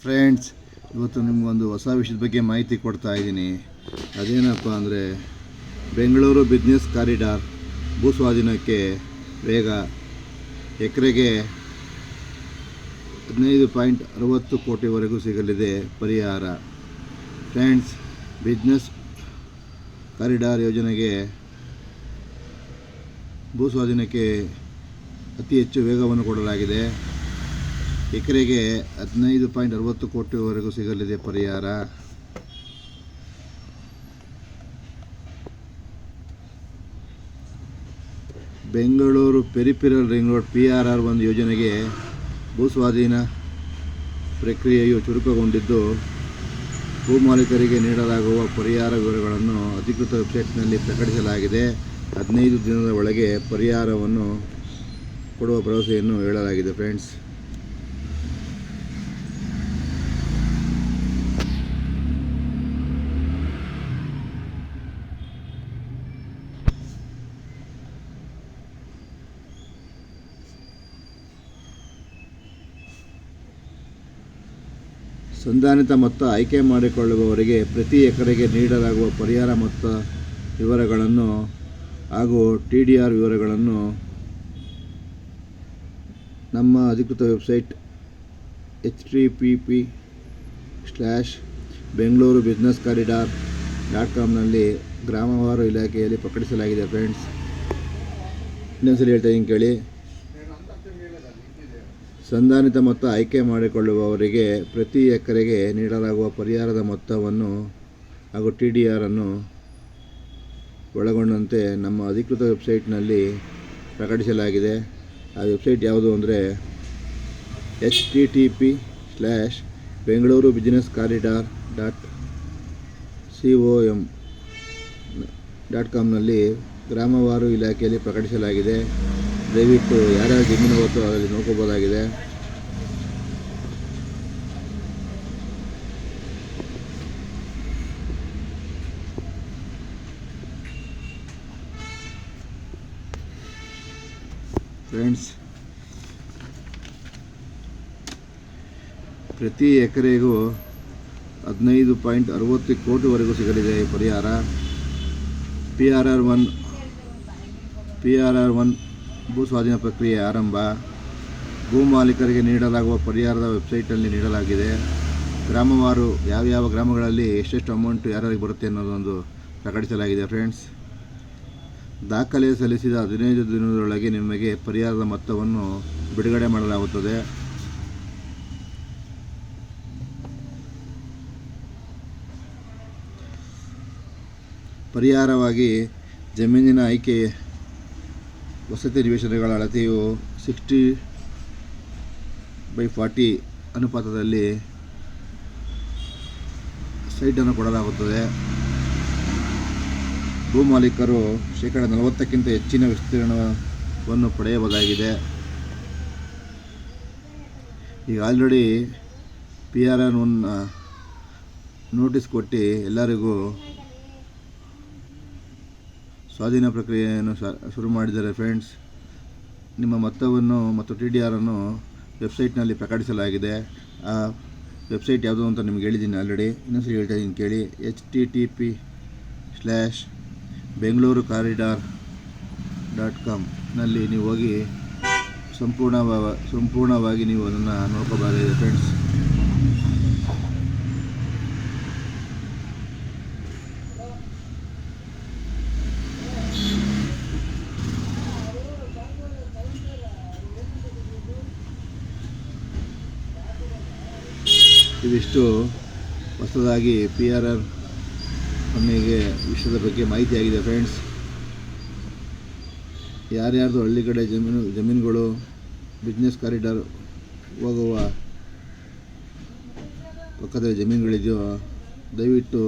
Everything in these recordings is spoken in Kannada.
ಫ್ರೆಂಡ್ಸ್, ಇವತ್ತು ನಿಮಗೊಂದು ಹೊಸ ವಿಷಯದ ಬಗ್ಗೆ ಮಾಹಿತಿ ಕೊಡ್ತಾ ಇದ್ದೀನಿ. ಅದೇನಪ್ಪ ಅಂದರೆ, ಬೆಂಗಳೂರು ಬಿಸ್ನೆಸ್ ಕಾರಿಡಾರ್ ಭೂಸ್ವಾಧೀನಕ್ಕೆ ವೇಗ. ಎಕರೆಗೆ 15.60 ಕೋಟಿವರೆಗೂ ಸಿಗಲಿದೆ ಪರಿಹಾರ. ಫ್ರೆಂಡ್ಸ್, ಬಿಸ್ನೆಸ್ ಕಾರಿಡಾರ್ ಯೋಜನೆಗೆ ಭೂಸ್ವಾಧೀನಕ್ಕೆ ಅತಿ ಹೆಚ್ಚು ವೇಗವನ್ನು ಕೊಡಲಾಗಿದೆ. ಎಕರೆಗೆ 15.60 ಕೋಟಿವರೆಗೂ ಸಿಗಲಿದೆ ಪರಿಹಾರ. Bengaluru peripheral ring road PRR1 ಯೋಜನೆಗೆ ಭೂಸ್ವಾಧೀನ ಪ್ರಕ್ರಿಯೆಯು ಚುರುಕುಗೊಂಡಿದ್ದು, ಭೂಮಾಲೀಕರಿಗೆ ನೀಡಲಾಗುವ ಪರಿಹಾರ ವಿವರಗಳನ್ನು ಅಧಿಕೃತ ವೆಬ್ಸೈಟ್ನಲ್ಲಿ ಪ್ರಕಟಿಸಲಾಗಿದೆ. 15 ದಿನದ ಒಳಗೆ ಪರಿಹಾರವನ್ನು ಕೊಡುವ ಭರವಸೆಯನ್ನು ಹೇಳಲಾಗಿದೆ. ಫ್ರೆಂಡ್ಸ್, ಸಂಧಾನಿತ ಮೊತ್ತ ಆಯ್ಕೆ ಮಾಡಿಕೊಳ್ಳುವವರಿಗೆ ಪ್ರತಿ ಎಕರೆಗೆ ನೀಡಲಾಗುವ ಪರಿಹಾರ ಮೊತ್ತ ವಿವರಗಳನ್ನು ಹಾಗೂ TDR ವಿವರಗಳನ್ನು ನಮ್ಮ ಅಧಿಕೃತ ವೆಬ್ಸೈಟ್ http://bengaluru-business-corridor.com ಗ್ರಾಮವಾರು ಇಲಾಖೆಯಲ್ಲಿ ಪ್ರಕಟಿಸಲಾಗಿದೆ. ಫ್ರೆಂಡ್ಸ್, ಇನ್ನೊಂದ್ಸರಿ ಹೇಳ್ತಾ ಇದ್ದೀನಿ ಕೇಳಿ. ಸಂಧಾನಿತ ಮೊತ್ತ ಆಯ್ಕೆ ಮಾಡಿಕೊಳ್ಳುವವರಿಗೆ ಪ್ರತಿ ಎಕರೆಗೆ ನೀಡಲಾಗುವ ಪರಿಹಾರದ ಮೊತ್ತವನ್ನು ಹಾಗೂ TDR ಅನ್ನು ಒಳಗೊಂಡಂತೆ ನಮ್ಮ ಅಧಿಕೃತ ವೆಬ್ಸೈಟ್ನಲ್ಲಿ ಪ್ರಕಟಿಸಲಾಗಿದೆ. ಆ ವೆಬ್ಸೈಟ್ ಯಾವುದು ಅಂದರೆ http://bengaluru-business-corridor.com ಗ್ರಾಮವಾರು ಇಲಾಖೆಯಲ್ಲಿ ಪ್ರಕಟಿಸಲಾಗಿದೆ. ದಯವಿಟ್ಟು ಯಾರ್ಯಾರು ಜಮೀನು ಹೊತ್ತು ಅದರಲ್ಲಿ ನೋಡ್ಕೋಬೋದಾಗಿದೆ. ಫ್ರೆಂಡ್ಸ್, ಪ್ರತಿ ಎಕರೆಗೂ 15.60 ಕೋಟಿವರೆಗೂ ಸಿಗಲಿದೆ ಪರಿಹಾರ. PRR1 ಭೂಸ್ವಾಧೀನ ಪ್ರಕ್ರಿಯೆ ಆರಂಭ. ಭೂಮಾಲೀಕರಿಗೆ ನೀಡಲಾಗುವ ಪರಿಹಾರದ ವೆಬ್ಸೈಟಲ್ಲಿ ನೀಡಲಾಗಿದೆ. ಗ್ರಾಮವಾರು ಯಾವ ಗ್ರಾಮಗಳಲ್ಲಿ ಎಷ್ಟೆಷ್ಟು ಅಮೌಂಟ್ ಯಾರಿಗೆ ಬರುತ್ತೆ ಅನ್ನೋದೊಂದು ಪ್ರಕಟಿಸಲಾಗಿದೆ. ಫ್ರೆಂಡ್ಸ್, ದಾಖಲೆ ಸಲ್ಲಿಸಿದ 15 ದಿನದೊಳಗೆ ನಿಮಗೆ ಪರಿಹಾರದ ಮೊತ್ತವನ್ನು ಬಿಡುಗಡೆ ಮಾಡಲಾಗುತ್ತದೆ. ಪರಿಹಾರವಾಗಿ ಜಮೀನಿನ ಆಯ್ಕೆ, ವಸತಿ ನಿವೇಶನಗಳ ಅಳತೆಯು 60/40 ಅನುಪಾತದಲ್ಲಿ ಸೈಟನ್ನು ಕೊಡಲಾಗುತ್ತದೆ. ಭೂಮಾಲೀಕರು ಶೇಕಡ 40ಕ್ಕಿಂತ ಹೆಚ್ಚಿನ ವಿಸ್ತೀರ್ಣವನ್ನು ಪಡೆಯಬಹುದಾಗಿದೆ. ಈಗ ಆಲ್ರೆಡಿ PRR1 ನೋಟಿಸ್ ಕೊಟ್ಟು ಎಲ್ಲರಿಗೂ ಸ್ವಾಧೀನ ಪ್ರಕ್ರಿಯೆಯನ್ನು ಶುರು ಮಾಡಿದ್ದಾರೆ. ಫ್ರೆಂಡ್ಸ್, ನಿಮ್ಮ ಮೊತ್ತವನ್ನು ಮತ್ತು TDR ಅನ್ನು ವೆಬ್ಸೈಟ್ನಲ್ಲಿ ಪ್ರಕಟಿಸಲಾಗಿದೆ. ಆ ವೆಬ್ಸೈಟ್ ಯಾವುದು ಅಂತ ನಿಮ್ಗೆ ಹೇಳಿದ್ದೀನಿ ಆಲ್ರೆಡಿ. ಇನ್ನೊಂದ್ಸರಿ ಹೇಳ್ತಾ ಇದ್ದೀನಿ ಕೇಳಿ. http://bengaluru-corridor.com ನೀವು ಹೋಗಿ ಸಂಪೂರ್ಣವಾಗಿ ನೀವು ಅದನ್ನು ನೋಡ್ಕೋಬಹುದಾಗಿದೆ. ಫ್ರೆಂಡ್ಸ್, ಇವಿಷ್ಟು ಹೊಸದಾಗಿ PRR ವಿಷಯದ ಬಗ್ಗೆ ಮಾಹಿತಿ ಆಗಿದೆ. ಫ್ರೆಂಡ್ಸ್, ಯಾರ್ಯಾರ್ದು ಹಳ್ಳಿ ಕಡೆ ಜಮೀನುಗಳು ಬಿಸ್ನೆಸ್ ಕಾರಿಡಾರ್ ಹೋಗುವ ಪಕ್ಕದಲ್ಲಿ ಜಮೀನುಗಳಿದೆಯೋ ದಯವಿಟ್ಟು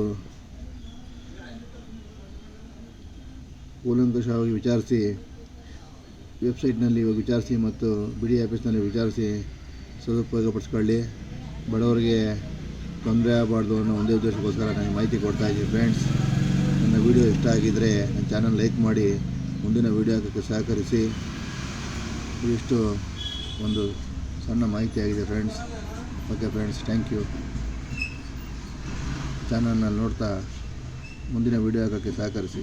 ಕೂಲಂಕಷವಾಗಿ ವಿಚಾರಿಸಿ, ವೆಬ್ಸೈಟ್ನಲ್ಲಿ ವಿಚಾರಿಸಿ ಮತ್ತು BD ಆಫೀಸ್ನಲ್ಲಿ ವಿಚಾರಿಸಿ ಸದುಪಯೋಗಪಡಿಸ್ಕೊಳ್ಳಿ. ಬಡವರಿಗೆ ತೊಂದರೆ ಆಗಬಾರ್ದು ಅನ್ನೋ ಒಂದೇ ಉದ್ದೇಶಕ್ಕೋಸ್ಕರ ನಾನು ಮಾಹಿತಿ ಕೊಡ್ತಾ ಇದ್ದೀನಿ. ಫ್ರೆಂಡ್ಸ್, ನನ್ನ ವಿಡಿಯೋ ಇಷ್ಟ ಆಗಿದ್ದರೆ ನನ್ನ ಚಾನಲ್ ಲೈಕ್ ಮಾಡಿ ಮುಂದಿನ ವಿಡಿಯೋ ಹಾಕೋಕ್ಕೆ ಸಹಕರಿಸಿ. ಇಷ್ಟು ಒಂದು ಸಣ್ಣ ಮಾಹಿತಿ ಆಗಿದೆ friends. Okay friends, thank you. ಚಾನಲ್ನ ನೋಡ್ತಾ ಮುಂದಿನ ವೀಡಿಯೋ ಹಾಕೋಕ್ಕೆ ಸಹಕರಿಸಿ.